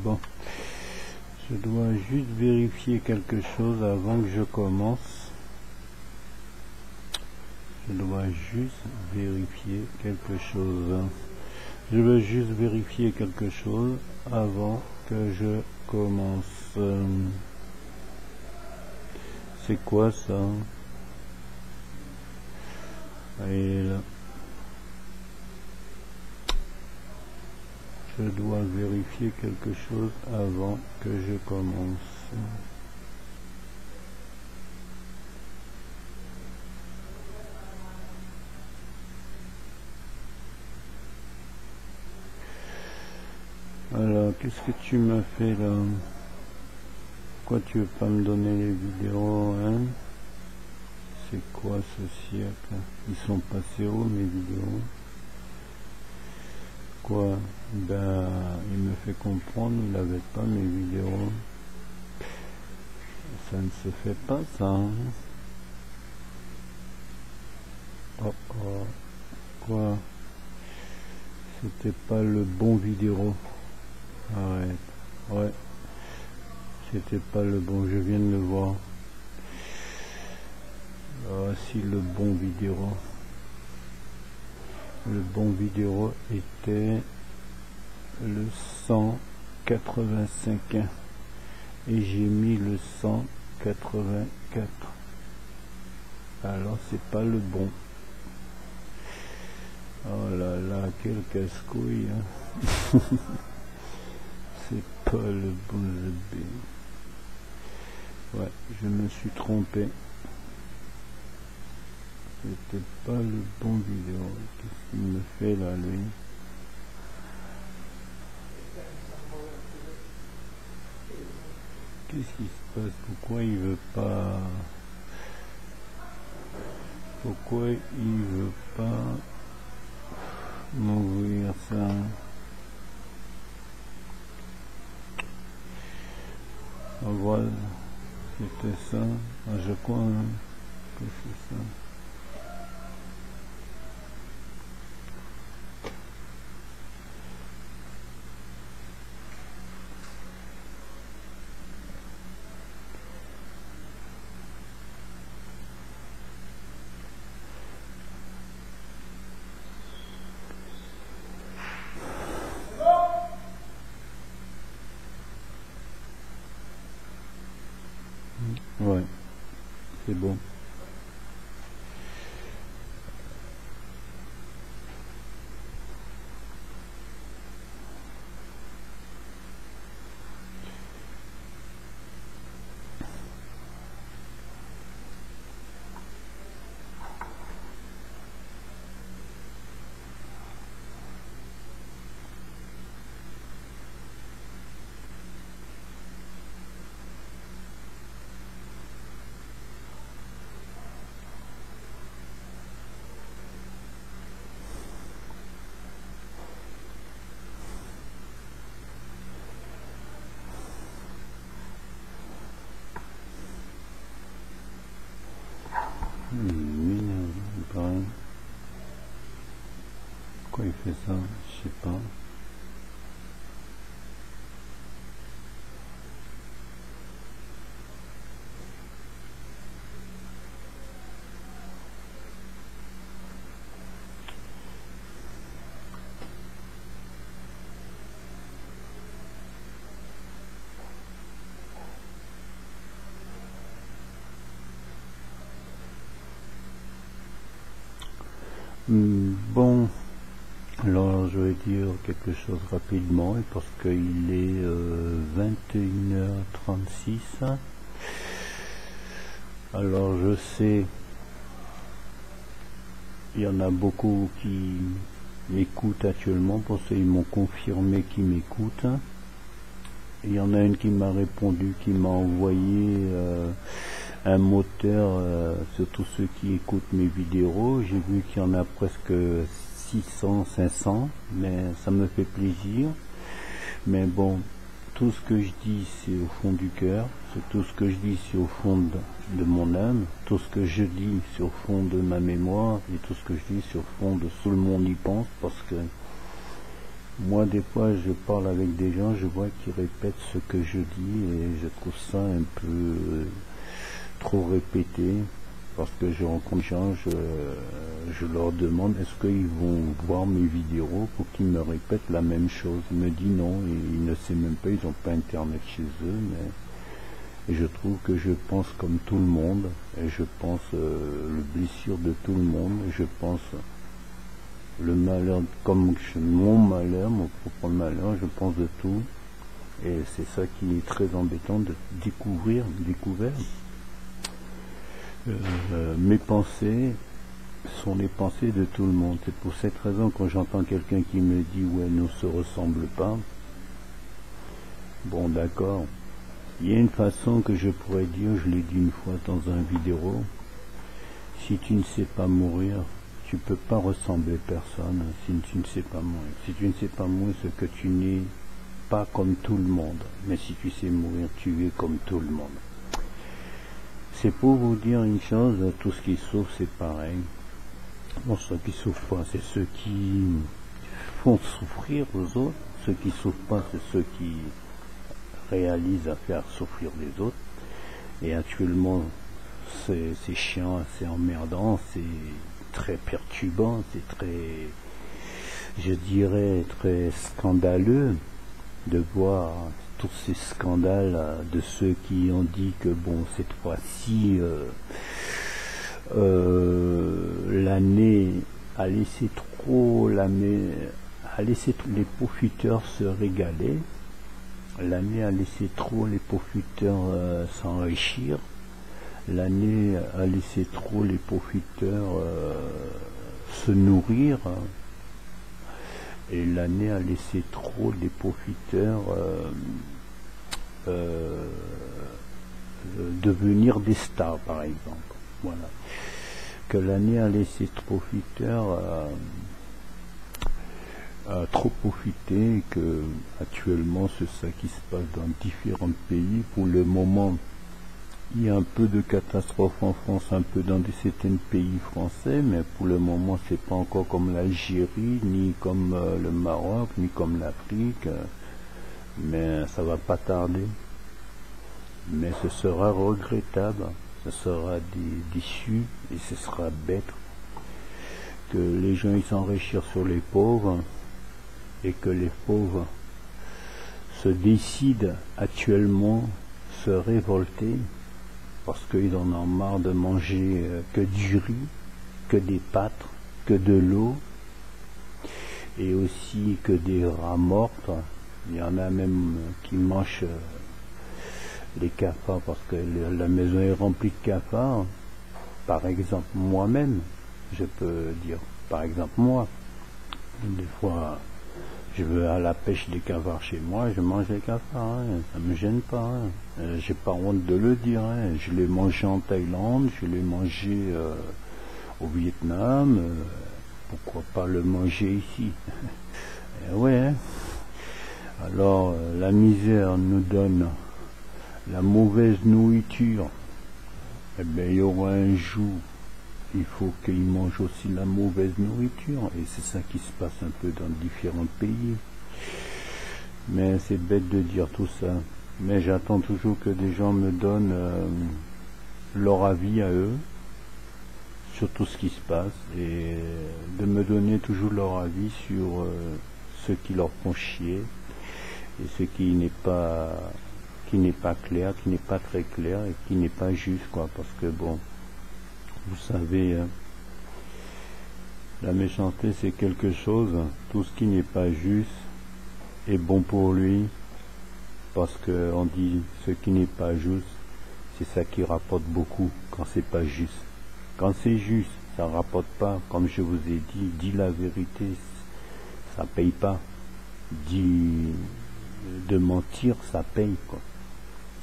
Bon, je dois juste vérifier quelque chose avant que je commence. Je dois juste vérifier quelque chose. Je veux juste vérifier quelque chose avant que je commence. C'est quoi ça? Et là, je dois vérifier quelque chose avant que je commence. Alors, qu'est-ce que tu m'as fait là? Pourquoi tu veux pas me donner les vidéos, hein? C'est quoi ce siècle? Ils sont passés où mes vidéos? Quoi? Ben, il me fait comprendre, il n'avait pas mes vidéos. Ça ne se fait pas ça, hein? Oh oh, quoi? C'était pas le bon vidéo. Arrête. Ouais. C'était pas le bon, je viens de le voir. Voici le bon vidéo. Le bon vidéo était le 185 et j'ai mis le 184. Alors c'est pas le bon. Oh là là, quel casse-couille, hein. C'est pas le bon bébé. Ouais, je me suis trompé. C'était pas le bon vidéo. Qu'est-ce qu'il me fait là, lui? Qu'est-ce qui se passe? Pourquoi il veut pas... Pourquoi il veut pas m'ouvrir ça? Voilà, c'était ça. Ah, je crois hein, que c'est ça. Ouais, c'est bon. Pareil. Pourquoi il fait ça? Je sais pas. Bon, alors je vais dire quelque chose rapidement parce qu'il est 21h36. Alors je sais, il y en a beaucoup qui m'écoutent actuellement parce qu'ils m'ont confirmé qu'ils m'écoutent. Il y en a une qui m'a répondu, qui m'a envoyé un moteur sur tous ceux qui écoutent mes vidéos. J'ai vu qu'il y en a presque 600, 500, mais ça me fait plaisir. Mais bon, tout ce que je dis c'est au fond du cœur, tout ce que je dis c'est au fond de mon âme, tout ce que je dis c'est au fond de ma mémoire, et tout ce que je dis c'est au fond de tout le monde y pense, parce que Moi, des fois, je parle avec des gens, je vois qu'ils répètent ce que je dis et je trouve ça un peu trop répété. Parce que je rencontre des gens, je leur demande est-ce qu'ils vont voir mes vidéos pour qu'ils me répètent la même chose. Ils me disent non, ils ne savent même pas, ils n'ont pas internet chez eux, mais et je trouve que je pense comme tout le monde, et je pense le blessure de tout le monde, et je pense le malheur, comme mon malheur, mon propre malheur, je pense de tout. Et c'est ça qui est très embêtant de découvrir. Mes pensées sont les pensées de tout le monde. C'est pour cette raison quand j'entends quelqu'un qui me dit ouais, nous se ressemble pas. Bon, d'accord. Il y a une façon que je pourrais dire, je l'ai dit une fois dans un vidéo, si tu ne sais pas mourir, tu peux pas ressembler à personne si tu ne sais pas mourir. Si tu ne sais pas mourir, c'est que tu n'es pas comme tout le monde. Mais si tu sais mourir, tu es comme tout le monde. C'est pour vous dire une chose, tout ce qui souffre, c'est pareil. Bon, ceux qui souffrent pas, c'est ceux qui font souffrir aux autres. Ceux qui souffrent pas, c'est ceux qui réalisent à faire souffrir les autres. Et actuellement, c'est chiant, c'est emmerdant, c'est très perturbant, c'est très, je dirais, très scandaleux de voir tous ces scandales de ceux qui ont dit que bon, cette fois-ci l'année a laissé les profiteurs se régaler. L'année a laissé trop les profiteurs s'enrichir. L'année a laissé trop les profiteurs se nourrir. Et l'année a laissé trop les profiteurs devenir des stars, par exemple. Voilà. Que l'année a laissé profiteurs trop profiter, et que actuellement c'est ça qui se passe dans différents pays. Pour le moment, il y a un peu de catastrophe en France, un peu dans certains pays français, mais pour le moment c'est pas encore comme l'Algérie, ni comme le Maroc, ni comme l'Afrique, mais ça va pas tarder. Mais ce sera regrettable, ce sera déçu et ce sera bête que les gens ils s'enrichissent sur les pauvres et que les pauvres se décident actuellement se révolter parce qu'ils en ont marre de manger que du riz, que des pâtes, que de l'eau et aussi que des rats mortes. Il y en a même qui mangent les cafards parce que la maison est remplie de cafards. Par exemple, moi-même, je peux dire, par exemple moi, des fois je vais à la pêche des cafards chez moi, je mange les cafards, hein, ça me gêne pas, hein. J'ai pas honte de le dire, hein. Je l'ai mangé en Thaïlande, je l'ai mangé au Vietnam, pourquoi pas le manger ici? Et ouais, hein. Alors la misère nous donne la mauvaise nourriture, eh bien il y aura un jour, il faut qu'ils mangent aussi la mauvaise nourriture, et c'est ça qui se passe un peu dans différents pays. Mais c'est bête de dire tout ça, mais j'attends toujours que des gens me donnent leur avis à eux sur tout ce qui se passe, et de me donner toujours leur avis sur ce qui leur font chier, et ce qui n'est pas clair, qui n'est pas très clair, et qui n'est pas juste, quoi, parce que bon, vous savez, hein, la méchanceté c'est quelque chose, tout ce qui n'est pas juste est bon pour lui, parce que on dit ce qui n'est pas juste, c'est ça qui rapporte beaucoup quand c'est pas juste. Quand c'est juste, ça rapporte pas, comme je vous ai dit, dis la vérité, ça paye pas. De mentir, ça paye, quoi.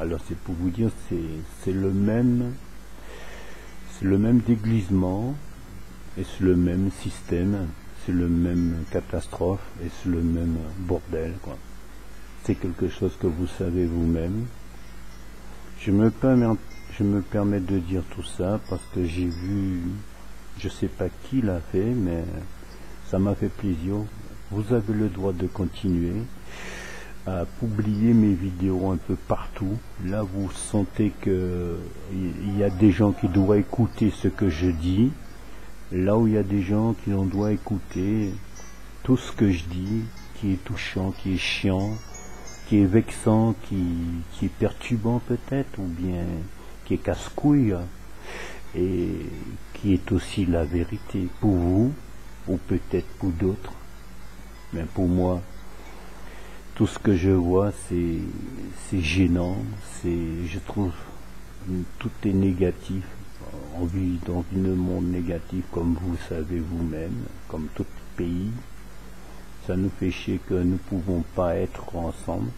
Alors c'est pour vous dire, c'est le même déguisement, et c'est le même système, c'est le même catastrophe, et c'est le même bordel, quoi. C'est quelque chose que vous savez vous-même. Je me permets de dire tout ça parce que j'ai vu, je sais pas qui l'a fait, mais ça m'a fait plaisir vous avez le droit de continuer à publier mes vidéos un peu partout. Là, vous sentez que il y a des gens qui doivent écouter ce que je dis. Là où il y a des gens qui en doivent écouter tout ce que je dis, qui est touchant, qui est chiant, qui est vexant, qui est perturbant peut-être, ou bien qui est casse-couille, et qui est aussi la vérité pour vous, ou peut-être pour d'autres. Mais pour moi, tout ce que je vois, c'est gênant, je trouve, tout est négatif. On vit dans un monde négatif, comme vous savez vous-même, comme tout pays. Ça nous fait chier que nous ne pouvons pas être ensemble.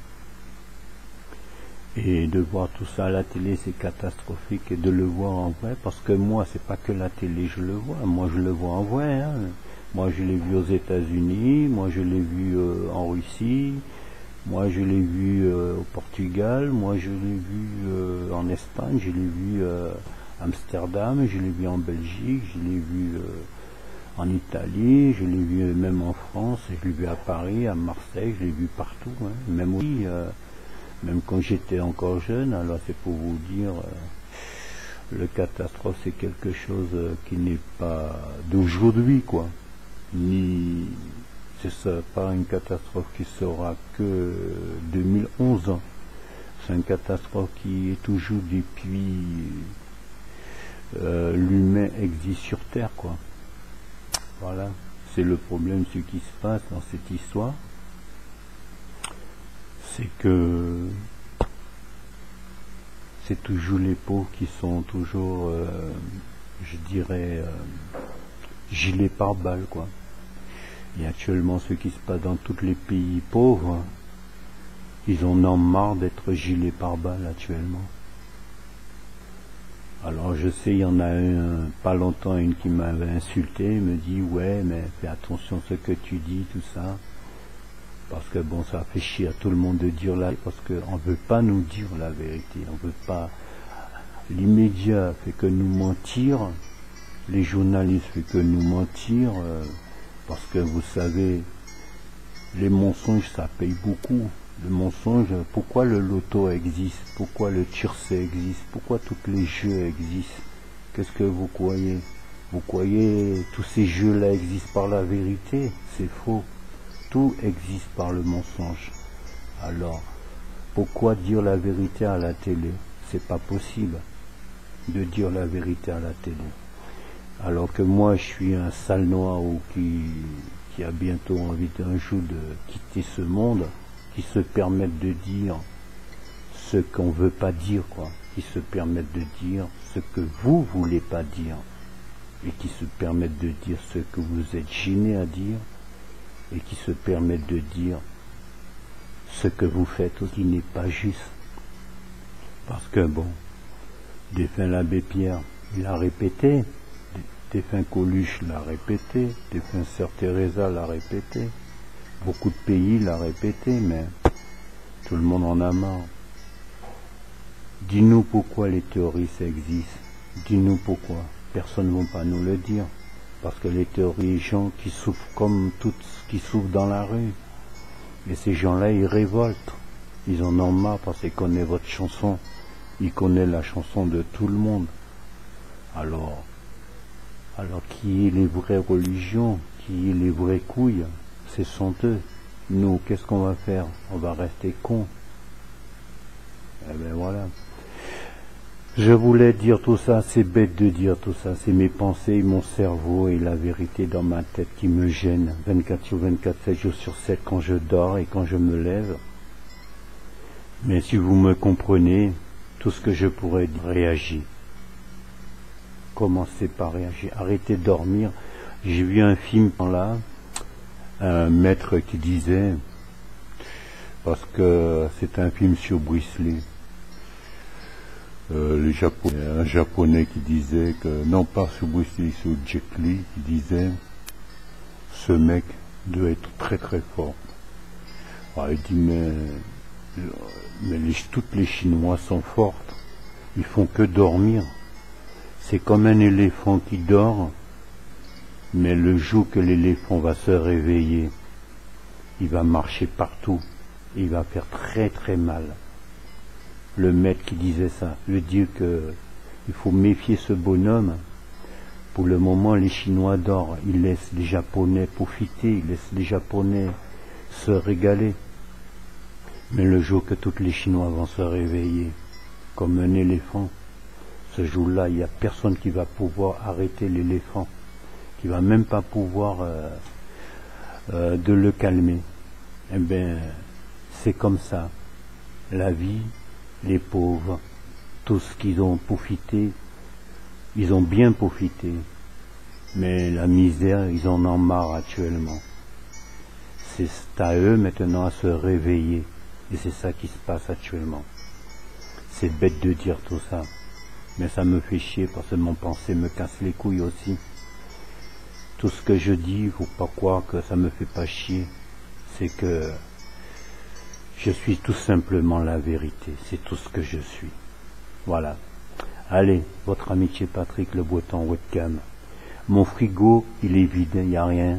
Et de voir tout ça à la télé, c'est catastrophique. Et de le voir en vrai, parce que moi, c'est pas que la télé, je le vois. Moi, je le vois en vrai. Hein. Moi, je l'ai vu aux États-Unis. Moi, je l'ai vu en Russie. Moi, je l'ai vu au Portugal. Moi, je l'ai vu en Espagne. Je l'ai vu à Amsterdam. Je l'ai vu en Belgique. Je l'ai vu en Italie. Je l'ai vu même en France. Je l'ai vu à Paris, à Marseille. Je l'ai vu partout. Hein. Même aussi, même quand j'étais encore jeune. Alors, c'est pour vous dire, le catastrophe, c'est quelque chose qui n'est pas d'aujourd'hui, quoi. Ni c'est pas une catastrophe qui sera que 2011. C'est une catastrophe qui est toujours depuis l'humain existe sur Terre, quoi. Voilà, c'est le problème, ce qui se passe dans cette histoire, c'est que c'est toujours les pauvres qui sont toujours, je dirais, gilets pare-balles, quoi. Et actuellement, ce qui se passe dans tous les pays pauvres, ils en ont marre d'être gilets pare-balles actuellement. Alors je sais, il y en a pas longtemps, une qui m'avait insulté, me dit ouais, mais fais attention à ce que tu dis, tout ça, parce que bon, ça fait chier à tout le monde de dire la vérité, parce qu'on ne veut pas nous dire la vérité, on veut pas. L'immédiat fait que nous mentir, les journalistes fait que nous mentir. Parce que vous savez, les mensonges, ça paye beaucoup. Le mensonge, pourquoi le loto existe? Pourquoi le tiercé existe? Pourquoi tous les jeux existent? Qu'est-ce que vous croyez? Vous croyez tous ces jeux-là existent par la vérité? C'est faux. Tout existe par le mensonge. Alors, pourquoi dire la vérité à la télé? C'est pas possible de dire la vérité à la télé. Alors que moi, je suis un sale noir qui a bientôt envie un jour de quitter ce monde, qui se permettent de dire ce qu'on veut pas dire, quoi. Qui se permettent de dire ce que vous voulez pas dire. Et qui se permettent de dire ce que vous êtes gêné à dire. Et qui se permettent de dire ce que vous faites qui n'est pas juste. Parce que bon, défunt l'abbé Pierre, il a répété. Défunt Coluche l'a répété, défunt Sœur Teresa l'a répété, beaucoup de pays l'a répété, mais tout le monde en a marre. Dis-nous pourquoi les théories ça existe, dis-nous pourquoi, personne ne va pas nous le dire, parce que les théories, les gens qui souffrent comme tous qui souffrent dans la rue, et ces gens-là ils révoltent, ils en ont marre parce qu'ils connaissent votre chanson, ils connaissent la chanson de tout le monde, alors qui est les vraies religions, qui est les vraies couilles, ce sont eux. Nous, qu'est-ce qu'on va faire? On va rester cons. Eh ben voilà. Je voulais dire tout ça, c'est bête de dire tout ça, c'est mes pensées, mon cerveau et la vérité dans ma tête qui me gêne 24 sur 24, 7 jours sur 7 quand je dors et quand je me lève. Mais si vous me comprenez, tout ce que je pourrais dire, réagir. Commencez par réagir, arrêtez de dormir. J'ai vu un film là, un maître qui disait, parce que c'est un film sur Bruce Lee, un japonais qui disait que, non pas sur Bruce Lee, sur Jet Li, qui disait, ce mec doit être très très fort. Alors, il dit, toutes les Chinois sont fortes, ils font que dormir. C'est comme un éléphant qui dort, mais le jour que l'éléphant va se réveiller, il va marcher partout, et il va faire très très mal. Le maître qui disait ça, je dis que il faut méfier ce bonhomme. Pour le moment, les Chinois adorent, ils laissent les Japonais profiter, ils laissent les Japonais se régaler. Mais le jour que tous les Chinois vont se réveiller, comme un éléphant, ce jour-là, il n'y a personne qui va pouvoir arrêter l'éléphant, qui va même pas pouvoir de le calmer. Eh bien, c'est comme ça. La vie, les pauvres, tout ce qu'ils ont profité, ils ont bien profité. Mais la misère, ils en ont marre actuellement. C'est à eux maintenant à se réveiller. Et c'est ça qui se passe actuellement. C'est bête de dire tout ça. Mais ça me fait chier parce que mon pensée me casse les couilles aussi. Tout ce que je dis, il faut pas croire que ça me fait pas chier. C'est que je suis tout simplement la vérité. C'est tout ce que je suis. Voilà. Allez, votre amitié Patrick Le Breton webcam. Mon frigo, il est vide, il n'y a rien.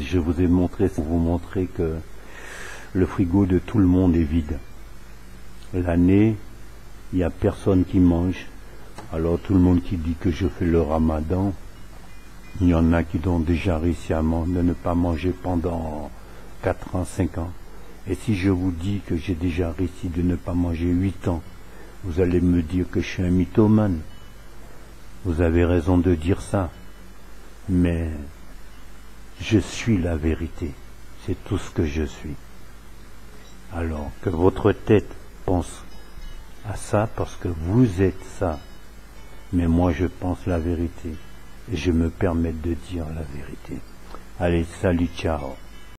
Je vous ai montré, pour vous montrer que le frigo de tout le monde est vide. L'année, il n'y a personne qui mange. Alors tout le monde qui dit que je fais le ramadan, il y en a qui ont déjà réussi à ne pas manger pendant 4 ans, 5 ans. Et si je vous dis que j'ai déjà réussi de ne pas manger 8 ans, vous allez me dire que je suis un mythomane. Vous avez raison de dire ça. Mais je suis la vérité. C'est tout ce que je suis. Alors que votre tête pense à ça parce que vous êtes ça. Mais moi je pense la vérité. Et je me permets de dire la vérité. Allez, salut, ciao.